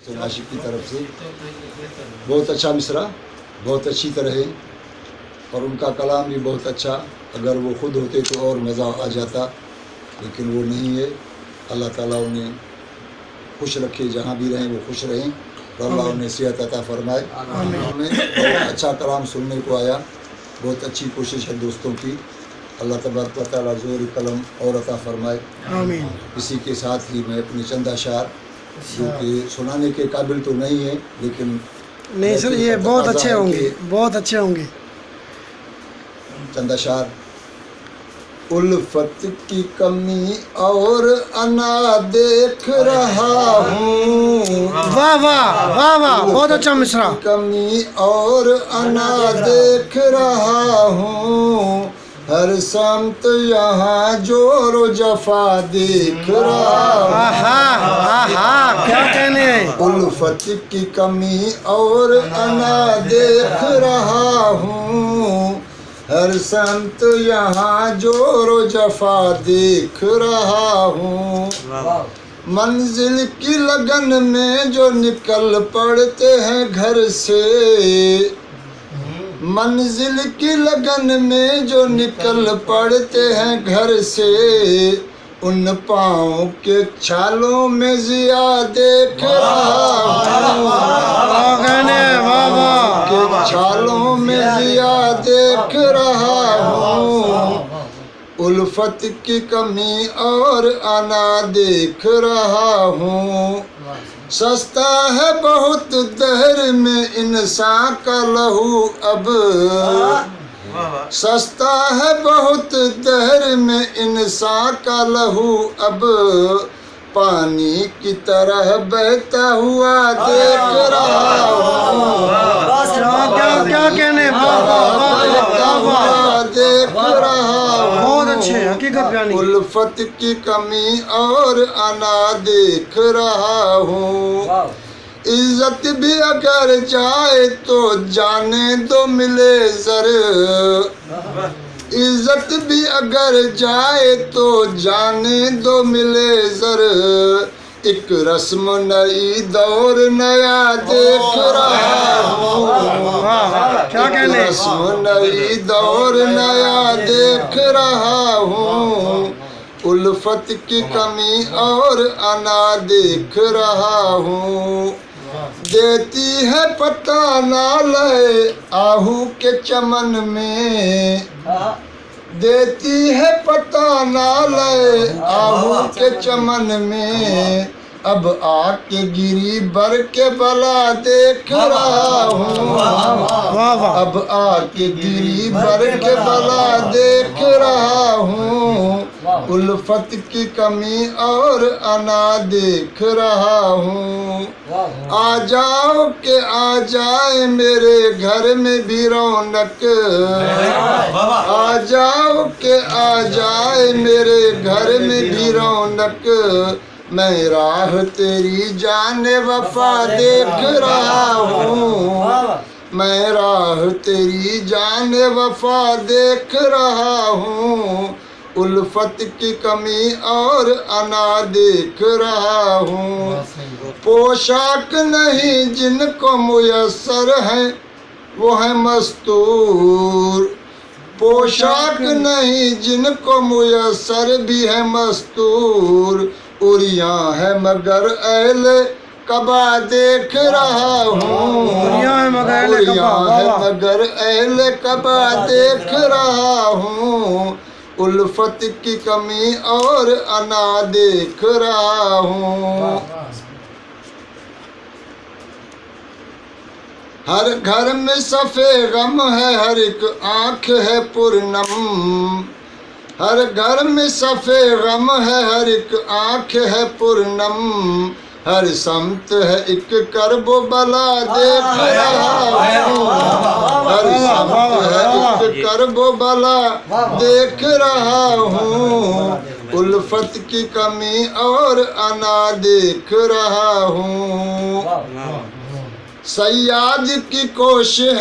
आशिक की तरफ से बहुत अच्छा मिसरा, बहुत अच्छी तरह है और उनका कलाम भी बहुत अच्छा। अगर वो ख़ुद होते तो और मज़ा आ जाता, लेकिन वो नहीं है। अल्लाह ताला उन्हें खुश रखे, जहाँ भी रहें वो खुश रहें और अल्लाह उन्हें सेहत अता फरमाए। हमें बहुत अच्छा कलाम सुनने को आया, बहुत अच्छी कोशिश है दोस्तों की। अल्लाह तबारक व तआला ज़ोर कलम और अता फरमाए। आमीन। इसी के साथ ही मैं अपने चंद अशार जो कि सुनाने के काबिल तो नहीं है, लेकिन नहीं सर ये बहुत अच्छे होंगे, बहुत अच्छे होंगे। चंद अशार। उल्फत की कमी और अना देख रहा हूँ। वाह वाह वाह वाह, बहुत अच्छा मिसरा। कमी और अना देख रहा हूँ, हर समत यहाँ जोर जफा देख रहा हूँ। क्या कहने हैं। उल्फत की कमी और अना देख रहा हूँ, हर संत यहाँ जोर जफा देख रहा हूँ। मंजिल की लगन में जो निकल पड़ते हैं घर से, मंजिल की लगन में जो निकल पड़ते हैं घर से, उन पाँव के छालों में जिया देख रहा हूँ। के छालों में जिया देख रहा हूँ, उल्फत की कमी और अना देख रहा हूँ। सस्ता है बहुत दहर में इंसान का लहू अब, सस्ता है बहुत दहर में इंसान का लहू अब, पानी की तरह बहता हुआ देख रहा हूँ। क्या कहने, देख रहा हूँ। बहुत अच्छे, हकीकत बयानी। उल्फत की कमी और अना देख रहा हूँ। इज्जत भी अगर जाए तो जाने दो मिले जर, इज्जत भी अगर जाए तो जाने दो मिले जर, एक रस्म नई दौर नया देख रहा हूँ। क्या कहने, रस्म नई दौर नया देख रहा हूँ, उल्फत की कमी और अना देख रहा हूँ। देती है पता ना लय आहू के चमन में, देती है पता ना लय आहू के चमन में, अब आके गिरी बर के बला देख रहा हूँ। अब आके गिरी बर के बला देख रहा हूँ, उल्फत की कमी और अना देख रहा हूँ। आ जाओ के आ जाए मेरे घर में भी रौनक, आ जाओ के आ जाए मेरे घर में भी रौनक, मैं राह तेरी जाने वफा देख रहा हूँ। मैं राह तेरी जाने वफा देख रहा हूँ, उल्फत की कमी और अना देख रहा हूँ। पोशाक नहीं जिनको मुयस्सर है वो है मस्तूर, पोशाक नहीं जिनको मुयस्सर भी है मस्तूर, उरिया है मगर अहले कबा देख रहा हूँ। उरिया है मगर अहले कबा देख रहा हूँ, उल्फत की कमी और अना देख रहा हूँ। हर घर में सफ़े गम है, हर एक आँख है पूर्णम, हर घर में सफ़े गम है, हर एक आँख है पूर्णम, हर समत है एक करबो बला देख रहा हूँ। हर समत है एक करबो बला देख रहा हूँ, उल्फत की कमी और अना देख रहा हूँ। सयाद की कोशिश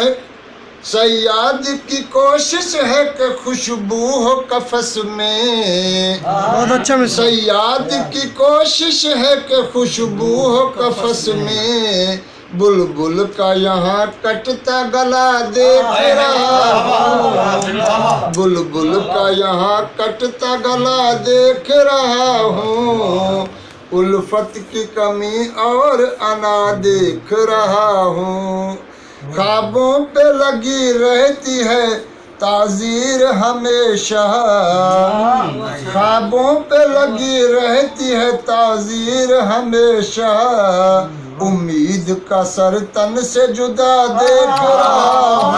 सयाद की कोशिश है कि खुशबू हो कफस में, बहुत अच्छा मिसरा। सयाद की कोशिश है कि खुशबू हो कफस में, बुलबुल का यहाँ कटता गला देख रहा हूँ, बुलबुल का यहाँ कटता गला देख रहा हूँ, उल्फत की कमी और अना देख रहा हूँ, ख्वाबों पे लगी रहती है ताजीर हमेशा, ख्वाबों पे लगी रहती है ताजीर हमेशा, उम्मीद का सर तन से जुदा देख रहा हूँ,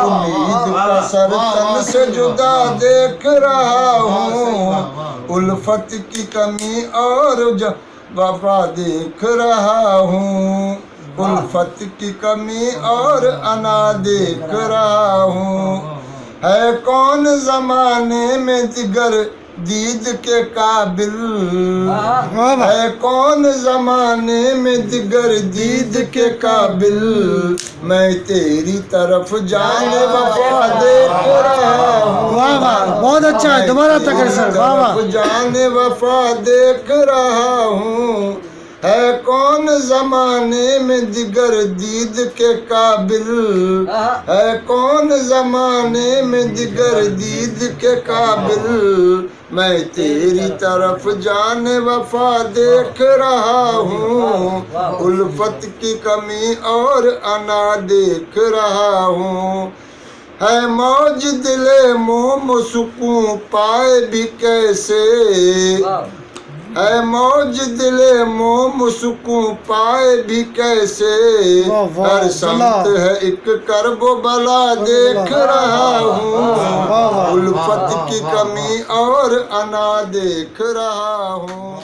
उम्मीद का सर तन से जुदा देख रहा हूँ, उल्फत की कमी और वफा देख रहा हूँ, उल्फत की कमी और अना देख रहा हूँ, है कौन जमाने में दिगर दीद के काबिल, है कौन जमाने में दिगर दीद के काबिल, मैं तेरी तरफ जाने वफा देख रहा हूँ, वाह वाह, बहुत अच्छा है, दोबारा तक सर, वाह वाह। जाने वफा देख रहा हूँ, है कौन जमाने में दिगर दीद के काबिल, है कौन जमाने में दिगर दीद के काबिल, मैं तेरी तरफ जाने वफा देख रहा हूँ, उल्फत की कमी और अना देख रहा हूँ, है मौज दिले मोम सुकून पाए भी कैसे, है मौज दिले मोम सुकून पाए भी कैसे, हर संत है एक करबो बला देख रहा हूँ, उल्फत की कमी और अना देख रहा हूँ।